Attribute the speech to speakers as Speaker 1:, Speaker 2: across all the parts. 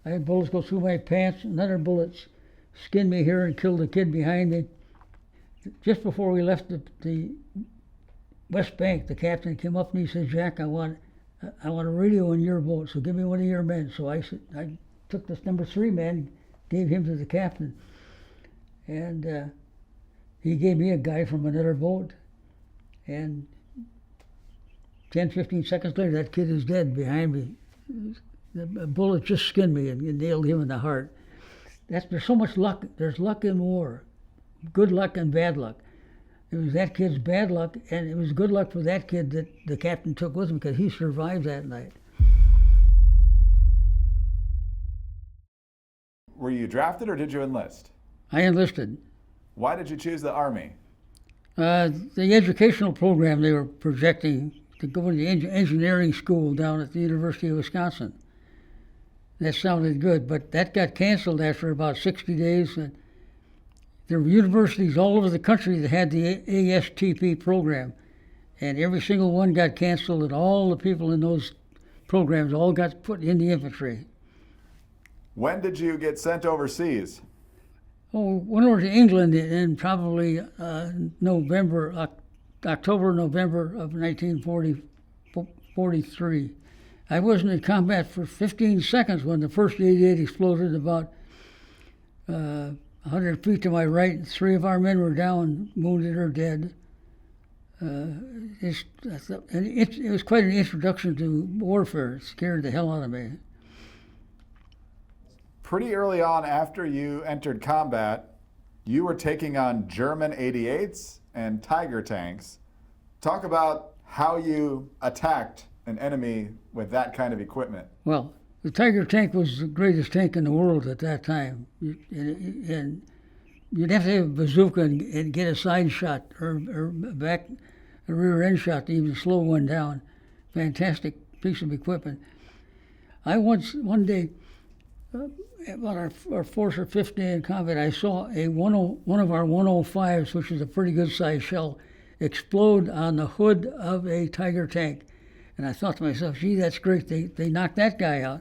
Speaker 1: I had bullets go through my pants. Another bullet skinned me here and killed the kid behind me. Just before we left the West Bank, the captain came up to me and said, "Jack, I want a radio in your boat, so give me one of your men." So I took this number 3 man, gave him to the captain, and he gave me a guy from another boat, and 10, 15 seconds later, that kid is dead behind me. The bullet just skinned me and nailed him in the heart. There's so much luck. There's luck in war, good luck and bad luck. It was that kid's bad luck, and it was good luck for that kid that the captain took with him because he survived that night.
Speaker 2: Were you drafted or did you enlist?
Speaker 1: I enlisted.
Speaker 2: Why did you choose the Army?
Speaker 1: The educational program they were projecting to go to the engineering school down at the University of Wisconsin. That sounded good, but that got canceled after about 60 days. And there were universities all over the country that had the ASTP program, and every single one got canceled, and all the people in those programs all got put in the infantry.
Speaker 2: When did you get sent overseas?
Speaker 1: Oh, went over to England in probably October, November of 1943. I wasn't in combat for 15 seconds when the first 88 exploded about 100 feet to my right. 3 of our men were down, wounded or dead. It was quite an introduction to warfare. It scared the hell out of me.
Speaker 2: Pretty early on after you entered combat, you were taking on German 88s and Tiger tanks. Talk about how you attacked an enemy with that kind of equipment.
Speaker 1: Well, the Tiger tank was the greatest tank in the world at that time. And you'd have to have a bazooka and get a side shot or back a rear end shot to even slow one down. Fantastic piece of equipment. One day, about our 4th or 5th day in combat, I saw one of our 105s, which is a pretty good sized shell, explode on the hood of a Tiger tank. And I thought to myself, gee, that's great. They knocked that guy out.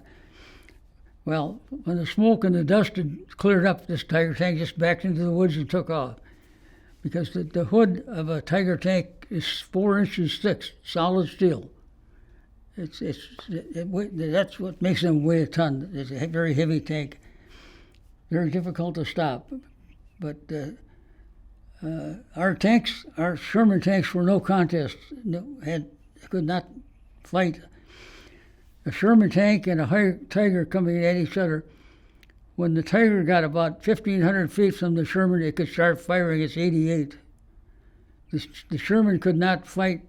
Speaker 1: Well, when the smoke and the dust had cleared up, this Tiger tank just backed into the woods and took off. Because the hood of a Tiger tank is 4 inches thick, solid steel. That's what makes them weigh a ton. It's a very heavy tank, very difficult to stop. But our Sherman tanks were no contest. Could not fight. A Sherman tank and a Tiger coming at each other. When the Tiger got about 1,500 feet from the Sherman, it could start firing its 88. The Sherman could not fire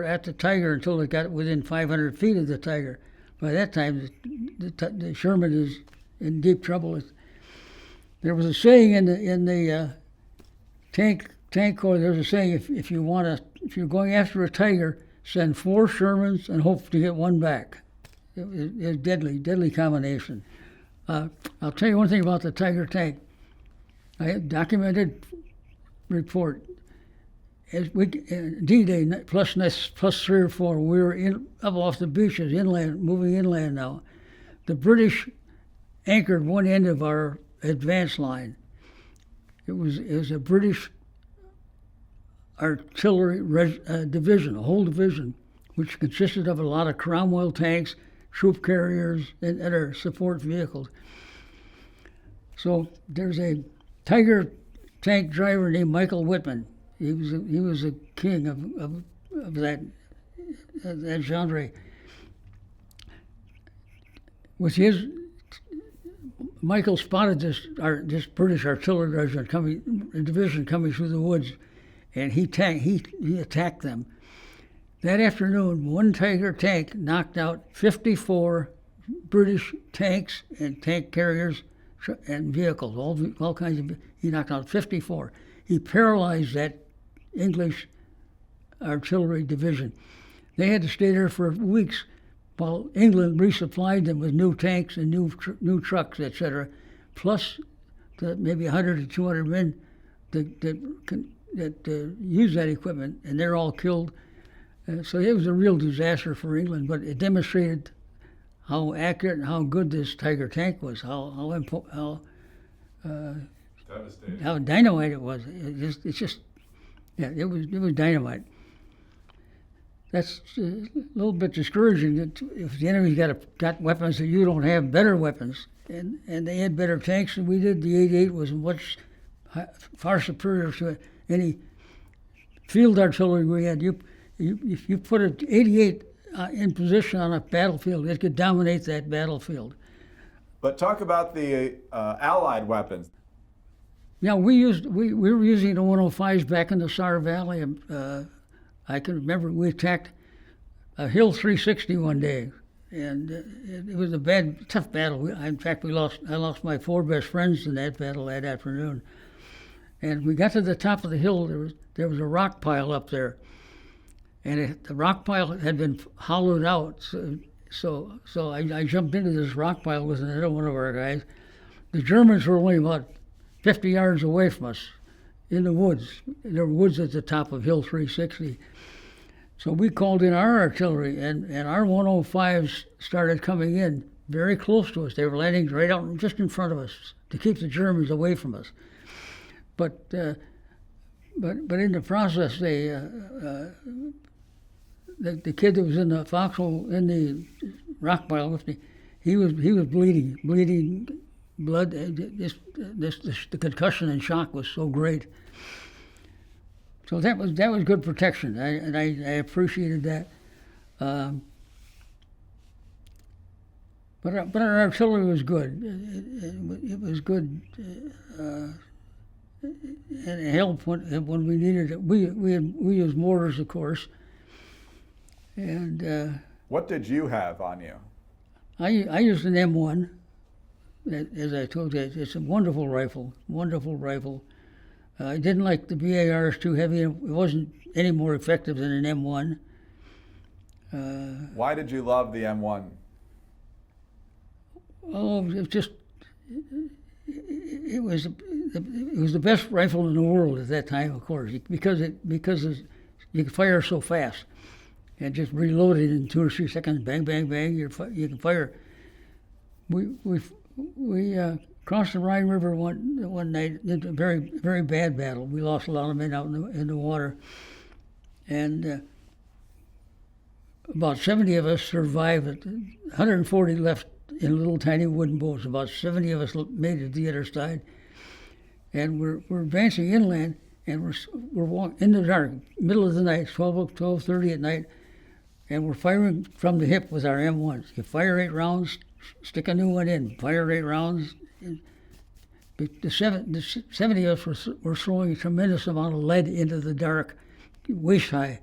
Speaker 1: at the Tiger until it got within 500 feet of the Tiger. By that time, the Sherman is in deep trouble. There was a saying in the tank corps. There was a saying: if you're going after a Tiger, send 4 Shermans and hope to get 1 back. It was deadly combination. I'll tell you one thing about the Tiger tank. I had documented report. As D-Day plus 3 or 4, we were up off the beaches, inland, moving inland now. The British anchored one end of our advance line. It was a British artillery division, a whole division, which consisted of a lot of Cromwell tanks, troop carriers, and other support vehicles. So there's a Tiger tank driver named Michael Whitman. He was a king of that genre. Michael spotted this British artillery division coming through the woods, and he attacked them. That afternoon, one Tiger tank knocked out 54 British tanks and tank carriers and vehicles, all kinds of. He knocked out 54. He paralyzed that English artillery division. They had to stay there for weeks while England resupplied them with new tanks and new trucks, etc., plus maybe 100 to 200 men that use that equipment, and they're all killed. So it was a real disaster for England, but it demonstrated how accurate and how good this Tiger tank was,
Speaker 2: Devastating.
Speaker 1: how dynamite it was. It's just, yeah, it was dynamite. That's a little bit discouraging that if the enemy's got weapons that you don't have, better weapons, and they had better tanks than we did. The 88 was much far superior to any field artillery we had. If you put an 88 in position on a battlefield, it could dominate that battlefield.
Speaker 2: But talk about the Allied weapons.
Speaker 1: Yeah, we were using the 105s back in the Saar Valley. I can remember we attacked a Hill 360 one day, and it was a tough battle. In fact, I lost my 4 best friends in that battle that afternoon. And we got to the top of the hill. There was a rock pile up there, and the rock pile had been hollowed out. So I jumped into this rock pile with another one of our guys. The Germans were only about 50 yards away from us in the woods. There were woods at the top of Hill 360. So we called in our artillery, and our 105s started coming in very close to us. They were landing right out just in front of us to keep the Germans away from us. But in the process, the kid that was in the foxhole in the rock pile with me, he was bleeding blood. The concussion and shock was so great. So that was good protection, and I appreciated that. But our artillery was good. It was good. And it helped when we needed it. We used mortars, of course. And
Speaker 2: what did you have on you?
Speaker 1: I used an M1. As I told you, it's a wonderful rifle. I didn't like the BARs too heavy. It wasn't any more effective than an M1.
Speaker 2: Why did you love the M1?
Speaker 1: Oh, it was the best rifle in the world at that time, of course, because you could fire so fast and just reload it in 2 or 3 seconds. Bang, bang, bang. You can fire. We crossed the Rhine River one night in a very, very bad battle. We lost a lot of men out in the water, and about 70 of us survived. 140 left in little tiny wooden boats. About 70 of us made it to the other side, and we're advancing inland, and we're walking in the dark, middle of the night, 12:30 at night, and we're firing from the hip with our M1s. You fire 8 rounds, stick a new one in, fire 8 rounds. The 70 of us were throwing a tremendous amount of lead into the dark, waist high.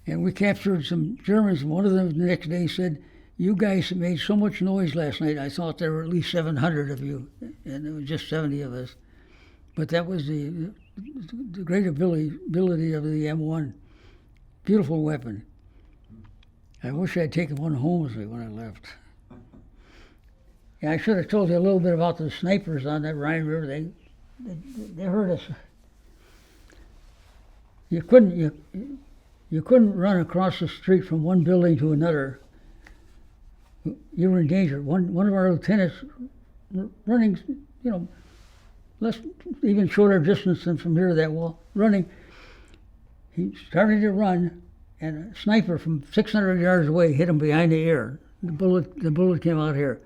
Speaker 1: And we captured some Germans. One of them the next day said, "You guys made so much noise last night, I thought there were at least 700 of you." And it was just 70 of us. But that was the great ability of the M1. Beautiful weapon. I wish I'd taken one home with me when I left. Yeah, I should have told you a little bit about the snipers on that Rhine River. They hurt us. You couldn't run across the street from one building to another. You were in danger. One of our lieutenants running, less even shorter distance than from here to that wall, running. He started to run, and a sniper from 600 yards away hit him behind the ear. The bullet came out here.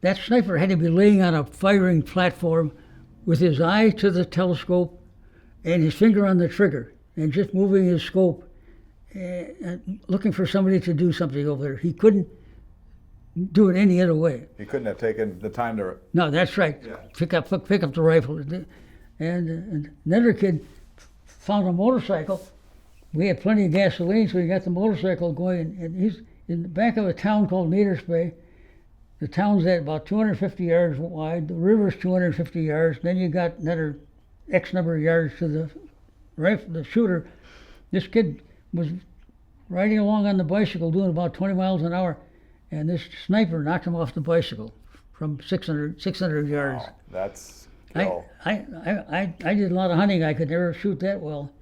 Speaker 1: That sniper had to be laying on a firing platform with his eye to the telescope and his finger on the trigger and just moving his scope and looking for somebody to do something over there. He couldn't do it any other way.
Speaker 2: He couldn't have taken the time to...
Speaker 1: No, that's right.
Speaker 2: Yeah.
Speaker 1: Pick up the rifle. And another kid found a motorcycle. We had plenty of gasoline, so he got the motorcycle going. And he's in the back of a town called Neaters Bay. The town's at about 250 yards wide. The river's 250 yards. Then you got another X number of yards to the rifle, the shooter. This kid was riding along on the bicycle doing about 20 miles an hour, and this sniper knocked him off the bicycle from 600 yards.
Speaker 2: Wow, that's skill.
Speaker 1: I did a lot of hunting. I could never shoot that well.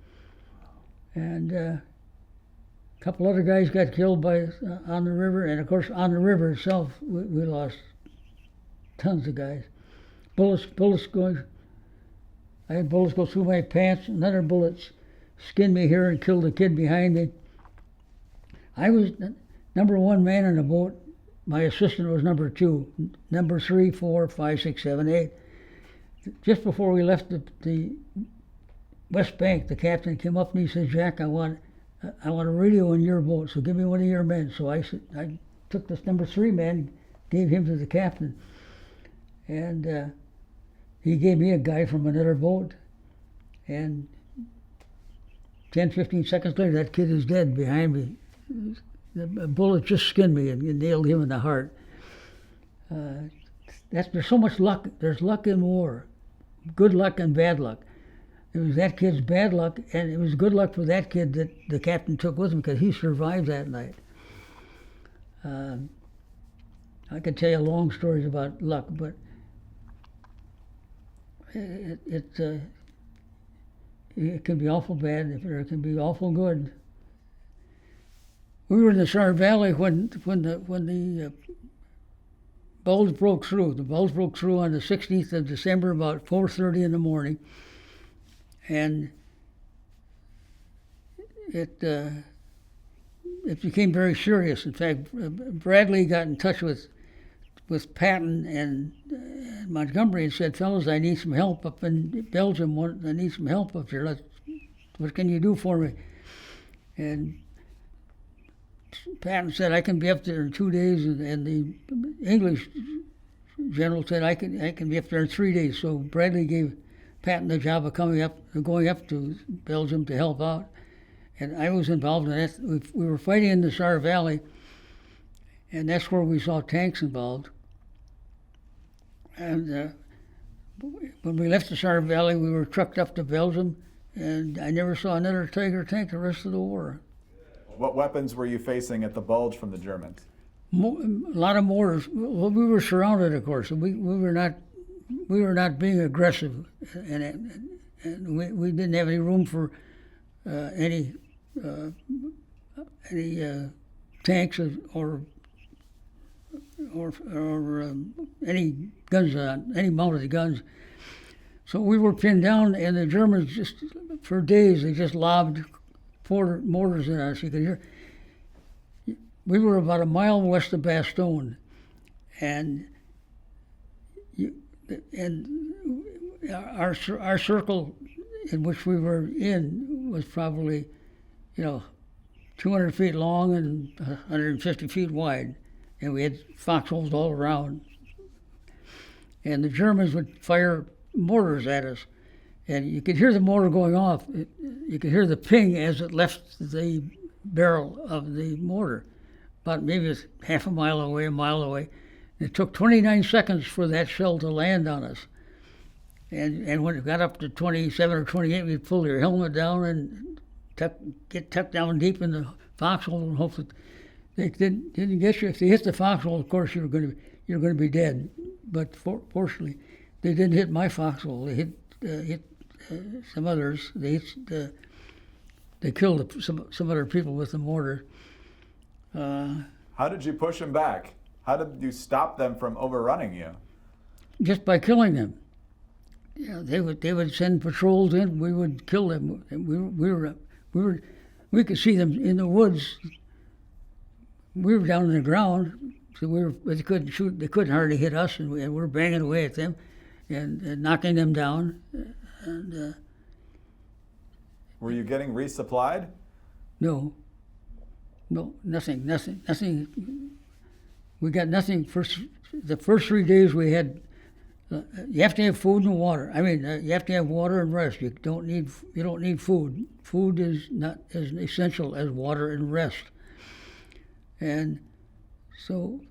Speaker 1: And couple other guys got killed by on the river, and of course on the river itself we lost tons of guys. Bullets going. I had bullets go through my pants. Another bullet skinned me here and killed the kid behind me. I was number 1 man in the boat. My assistant was number 2. Number 3, 4, 5, 6, 7, 8. Just before we left the West Bank, the captain came up and he said, "Jack, I want a radio in your boat, so give me one of your men." So I took this number 3 man, gave him to the captain, and he gave me a guy from another boat. And 10, 15 seconds later, that kid is dead behind me. The bullet just skinned me and nailed him in the heart. There's so much luck. There's luck in war, good luck and bad luck. It was that kid's bad luck, and it was good luck for that kid that the captain took with him because he survived that night. I could tell you long stories about luck, but it can be awful bad, or it can be awful good. We were in the Saar Valley when the Bulge broke through. The Bulge broke through on the 16th of December about 4:30 in the morning. And it became very serious. In fact, Bradley got in touch with Patton and Montgomery and said, "Fellas, I need some help up in Belgium. I need some help up here. What can you do for me?" And Patton said, "I can be up there in 2 days," and the English general said, "I can be up there in 3 days." So Bradley gave Patton the job of going up to Belgium to help out, and I was involved in that. We were fighting in the Saar Valley, and that's where we saw tanks involved. And when we left the Saar Valley, we were trucked up to Belgium, and I never saw another Tiger tank the rest of the war.
Speaker 2: What weapons were you facing at the Bulge from the Germans?
Speaker 1: A lot of mortars. Well, we were surrounded, of course, and we were not being aggressive, and we didn't have any room for any tanks or any guns, any mounted guns. So we were pinned down, and the Germans just for days they just lobbed mortars at us. You could hear. We were about a mile west of Bastogne, and our circle in which we were in was probably, 200 feet long and 150 feet wide, and we had foxholes all around. And the Germans would fire mortars at us, and you could hear the mortar going off. You could hear the ping as it left the barrel of the mortar, about maybe half a mile away, a mile away. It took 29 seconds for that shell to land on us. And when it got up to 27 or 28, we'd pull your helmet down and get tucked down deep in the foxhole and hope that they didn't get you. If they hit the foxhole, of course, you're going to be dead. But fortunately, they didn't hit my foxhole. They hit some others. They killed some other people with the mortar.
Speaker 2: How did you push them back? How did you stop them from overrunning you?
Speaker 1: Just by killing them. Yeah, they would send patrols in. We would kill them. We could see them in the woods. We were down on the ground, so they couldn't shoot. They couldn't hardly hit us, and we were banging away at them, and knocking them down. And
Speaker 2: were you getting resupplied?
Speaker 1: No, nothing. We got nothing. The first 3 days we had. You have to have food and water. I mean, you have to have water and rest. You don't need food. Food is not as essential as water and rest. And so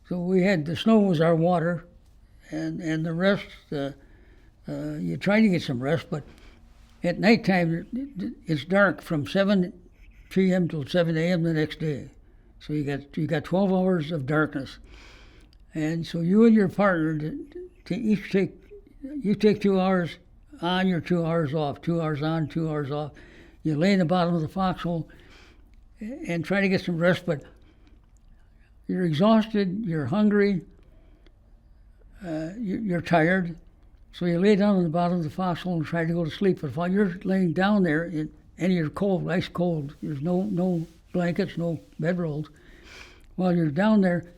Speaker 1: we had the snow was our water, and the rest. You try to get some rest, but at nighttime it's dark from 7 p.m. till 7 a.m. the next day. So you got 12 hours of darkness, and so you and your partner to each take 2 hours on, your 2 hours off, 2 hours on, 2 hours off. You lay in the bottom of the foxhole, and try to get some rest, but you're exhausted, you're hungry, you're tired, so you lay down on the bottom of the foxhole and try to go to sleep. But while you're laying down there, and you're cold, ice cold, there's no blankets, no bedrolls. While you're down there,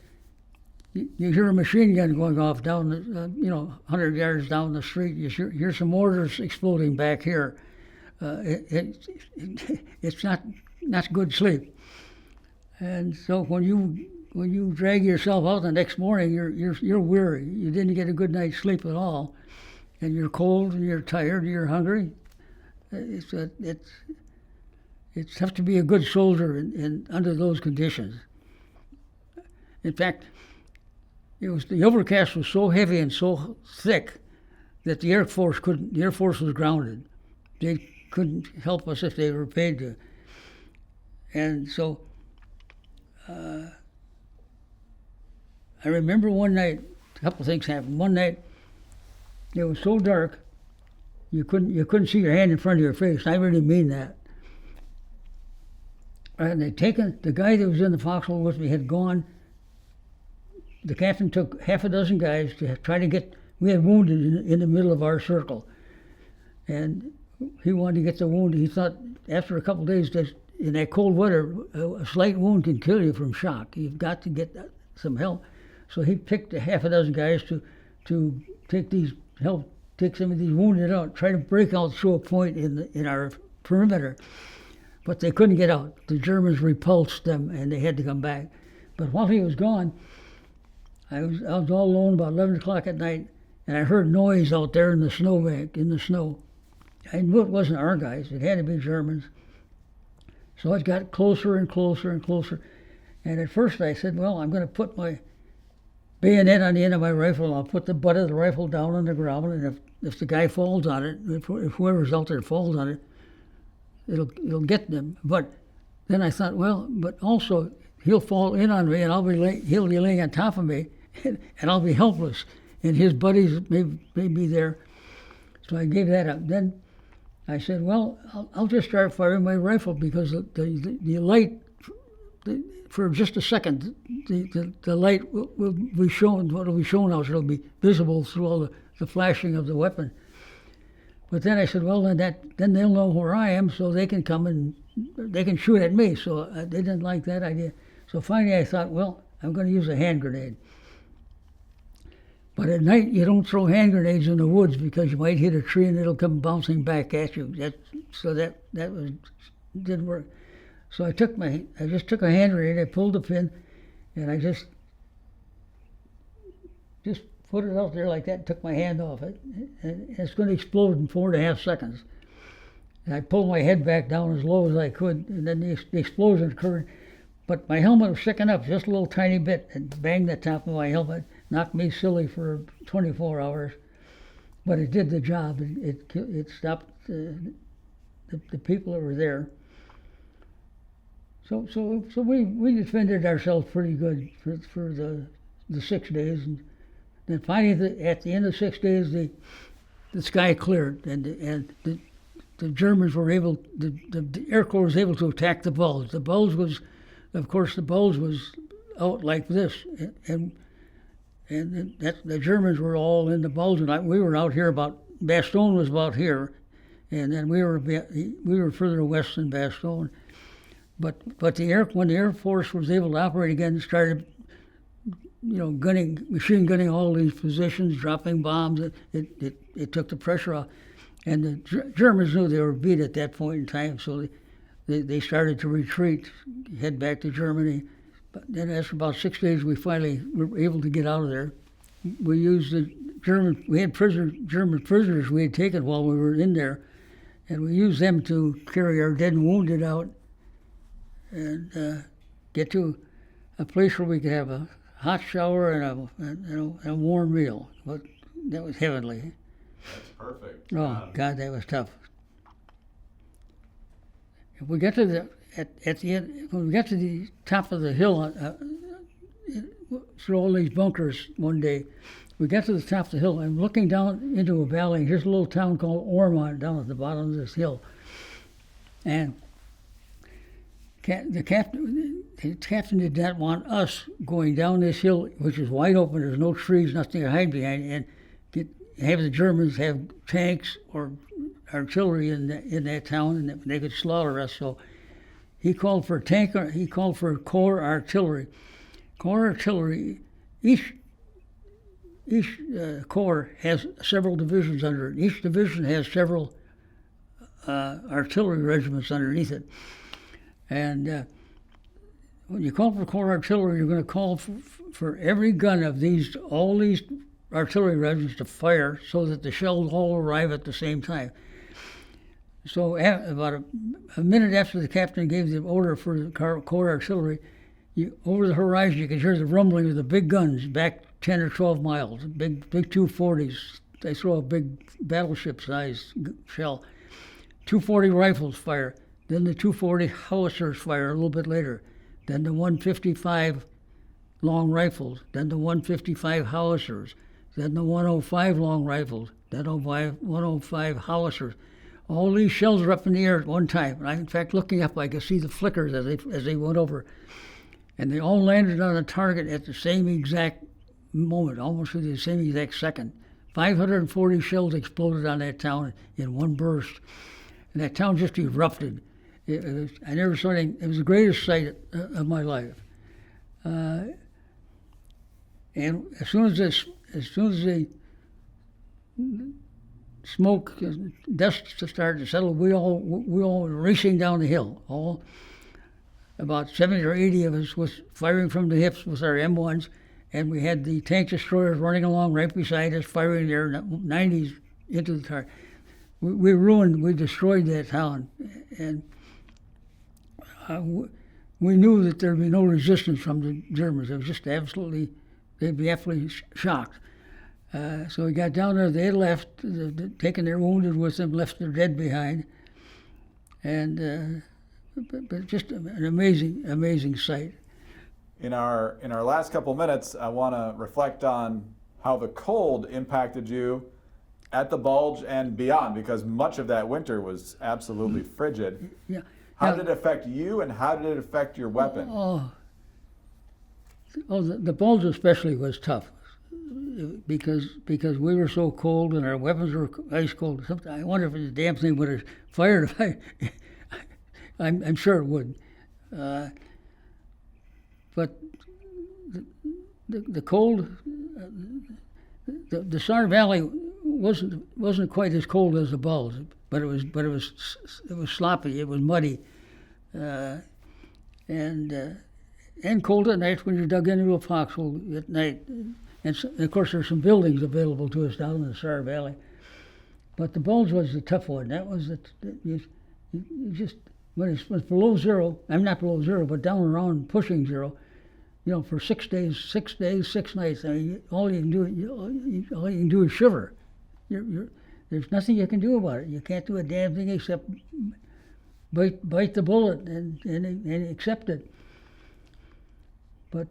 Speaker 1: you hear a machine gun going off down, 100 yards down the street. You hear some mortars exploding back here. It's not good sleep. And so when you drag yourself out the next morning, you're weary. You didn't get a good night's sleep at all, and you're cold and you're tired. You're hungry. It's tough to be a good soldier under those conditions. In fact, the overcast was so heavy and so thick that the Air Force was grounded. They couldn't help us if they were paid to. And so I remember one night, a couple of things happened. One night, it was so dark, you couldn't see your hand in front of your face. I really mean that. And they'd taken, the guy that was in the foxhole with me had gone. The captain took half a dozen guys to try to get, we had wounded in the middle of our circle. And he wanted to get the wounded. He thought after a couple of days that in that cold weather, a slight wound can kill you from shock. You've got to get some help. So he picked a half a dozen guys to take some of these wounded out, try to break out through a point in our perimeter. But they couldn't get out. The Germans repulsed them, and they had to come back. But while he was gone, I was all alone about 11 o'clock at night, and I heard noise out there in the snowbank, in the snow. I knew it wasn't our guys. It had to be Germans. So it got closer and closer and closer. And at first I said, well, I'm going to put my bayonet on the end of my rifle, and I'll put the butt of the rifle down on the ground, and if the guy falls on it, if whoever's out there falls on it, it'll get them. But then I thought, well, but also he'll fall in on me, and he'll be laying on top of me, and I'll be helpless, and his buddies may be there. So I gave that up. Then I said, well, I'll just start firing my rifle, because the light, for just a second, the light will be shown. What will be shown out? It'll be visible through all the flashing of the weapon. But then I said, well, then they'll know where I am, so they can come and they can shoot at me. So they didn't like that idea. So finally I thought, well, I'm going to use a hand grenade. But at night, you don't throw hand grenades in the woods, because you might hit a tree and it'll come bouncing back at you. Didn't work. So I just took a hand grenade, I pulled the pin, and I just put it out there like that, and took my hand off it, and it's going to explode in 4.5 seconds. And I pulled my head back down as low as I could, and then the explosion occurred. But my helmet was sticking up just a little tiny bit, and banged the top of my helmet, knocked me silly for 24 hours. But it did the job. It stopped the people that were there. So we defended ourselves pretty good for the 6 days, and then finally at the end of 6 days the sky cleared, and the Germans were able, the Air Corps was able to attack the Bulge. The Bulge was out like this, and the Germans were all in the Bulge, and we were out here Bastogne was about here, and then we were further west than Bastogne. But when the Air Force was able to operate again, started, machine gunning all these positions, dropping bombs. It took the pressure off, and the Germans knew they were beat at that point in time, so they started to retreat, head back to Germany. But then after about 6 days, we finally were able to get out of there. We used we had German prisoners we had taken while we were in there, and we used them to carry our dead and wounded out, and get to a place where we could have a hot shower and a warm meal. But that was heavenly.
Speaker 2: That's perfect.
Speaker 1: Oh God, that was tough. If we got to at the end, when we got to the top of the hill, through all these bunkers one day, we got to the top of the hill. I'm looking down into a valley. Here's a little town called Ormond down at the bottom of this hill, and the captain did not want us going down this hill, which is wide open. There's no trees, nothing to hide behind, and have the Germans have tanks or artillery in that town, and they could slaughter us. So he called for He called for corps artillery. Corps artillery. Each corps has several divisions under it. Each division has several artillery regiments underneath it. And when you call for corps artillery, you're going to call for every gun of all these artillery regiments to fire so that the shells all arrive at the same time. So about a minute after the captain gave the order for the corps artillery, over the horizon you could hear the rumbling of the big guns back 10 or 12 miles, big 240s. They throw a big battleship-sized shell. 240 rifles fire. Then the 240 howitzers fire a little bit later. Then the 155 long rifles. Then the 155 howitzers. Then the 105 long rifles. Then the 105 howitzers. All these shells are up in the air at one time. And in fact, looking up, I could see the flickers as they went over. And they all landed on a target at the same exact moment, almost at the same exact second. 540 shells exploded on that town in one burst. And that town just erupted. I never saw anything. It was the greatest sight of my life. And as soon as the smoke, dust started to settle, we all were racing down the hill. All about 70 or 80 of us was firing from the hips with our M1s, and we had the tank destroyers running along right beside us, firing their 90s into the target. We destroyed that town, and we knew that there'd be no resistance from the Germans. It was just they'd be absolutely shocked. So we got down there. They had left, taken their wounded with them, left their dead behind, and but just an amazing sight.
Speaker 2: In our last couple minutes, I want to reflect on how the cold impacted you at the Bulge and beyond, because much of that winter was absolutely frigid.
Speaker 1: Yeah.
Speaker 2: How did it affect you, and how did it affect your weapon?
Speaker 1: The Bulge especially was tough because we were so cold and our weapons were ice cold. I wonder if the damn thing would have fired. I'm sure it would. But the cold, the Saar Valley wasn't quite as cold as the Bulge, but it was sloppy. It was muddy, and cold at night when you're dug into a foxhole at night. And of course, there's some buildings available to us down in the Saar Valley. But the Bulge was the tough one. That was you just when it was below zero. I'm not below zero, but down around pushing zero. For 6 days, 6 nights. I mean, all you can do is shiver. There's nothing you can do about it. You can't do a damn thing except bite the bullet and accept it. But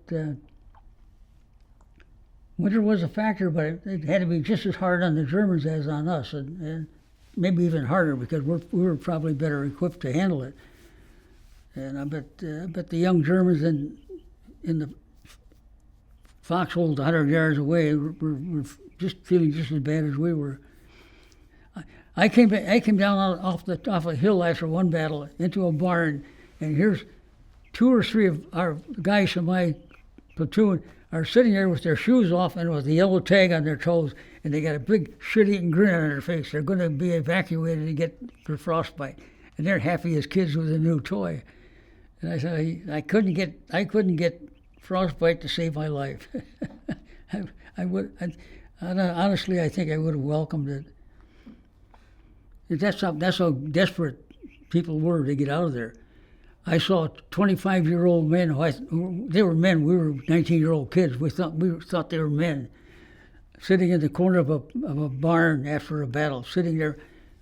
Speaker 1: winter was a factor, but it had to be just as hard on the Germans as on us, and maybe even harder because we were probably better equipped to handle it. And I bet the young Germans in the foxholes 100 yards away were just feeling just as bad as we were. I came down off a hill after one battle into a barn, and here's 2 or 3 of our guys from my platoon are sitting there with their shoes off and with the yellow tag on their toes, and they got a big shit-eating grin on their face. They're going to be evacuated and get for frostbite, and they're happy as kids with a new toy. And I said, I couldn't get frostbite to save my life. Honestly, I think I would have welcomed it. That's how desperate people were to get out of there. I saw 25-year-old men. They were men. We were 19-year-old kids. We thought they were men, sitting in the corner of a barn after a battle, sitting there,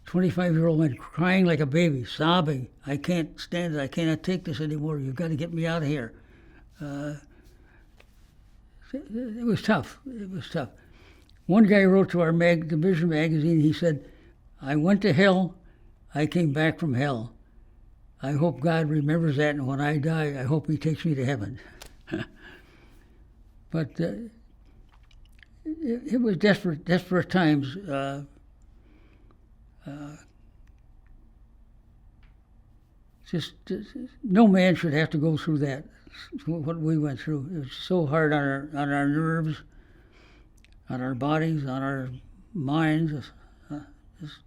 Speaker 1: 25-year-old men crying like a baby, sobbing. I can't stand it. I cannot take this anymore. You've got to get me out of here. It was tough. One guy wrote to our division magazine. He said, "I went to hell. I came back from hell. I hope God remembers that, and when I die, I hope He takes me to heaven. But it was desperate times. Just no man should have to go through that. What we went through, it was so hard on our nerves, on our bodies, on our minds. Just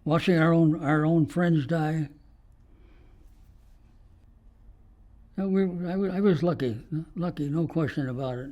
Speaker 1: watching our own friends die. I was lucky, no question about it.